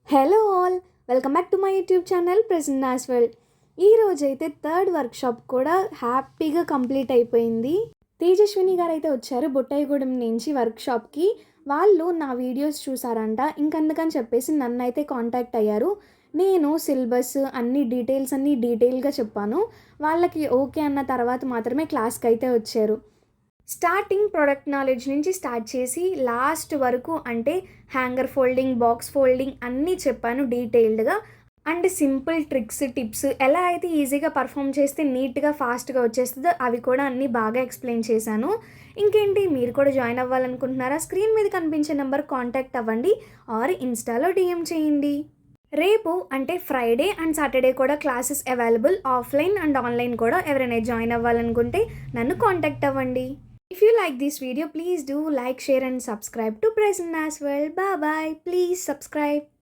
Hello all, welcome back to my YouTube channel present as well. ఈరోజైతే third workshop కూడా హ్యాపీగా complete అయిపోయింది. తేజస్విని గారు అయితే వచ్చారు బొట్టాయిగూడెం నుంచి వర్క్షాప్కి. వాళ్ళు నా వీడియోస్ చూసారంట, ఇంకందుకని చెప్పేసి నన్ను అయితే కాంటాక్ట్ అయ్యారు. నేను సిలబస్ అన్ని డీటెయిల్స్ అన్నీ డీటెయిల్గా చెప్పాను. వాళ్ళకి ఓకే అన్న తర్వాత మాత్రమే క్లాస్కి అయితే వచ్చారు. స్టార్టింగ్ ప్రొడక్ట్ నాలెడ్జ్ నుంచి స్టార్ట్ చేసి లాస్ట్ వరకు అంటే హ్యాంగర్ ఫోల్డింగ్, బాక్స్ ఫోల్డింగ్ అన్నీ చెప్పాను డీటెయిల్డ్గా. అండ్ సింపుల్ ట్రిక్స్, టిప్స్ ఎలా అయితే ఈజీగా పర్ఫామ్ చేస్తే నీట్గా ఫాస్ట్గా వచ్చేస్తుందో అవి కూడా అన్నీ బాగా ఎక్స్ప్లెయిన్ చేశాను. ఇంకేంటి, మీరు కూడా జాయిన్ అవ్వాలనుకుంటున్నారా? స్క్రీన్ మీద కనిపించే నెంబర్ కాంటాక్ట్ అవ్వండి ఆర్ ఇన్స్టాలో డిఎం చేయండి. రేపు అంటే ఫ్రైడే అండ్ సాటర్డే కూడా classes available, offline and online కూడా. ఎవరైనా జాయిన్ అవ్వాలనుకుంటే నన్ను కాంటాక్ట్ అవ్వండి. If you like this video, please do like, share and subscribe to Present as well. Bye bye. Please subscribe.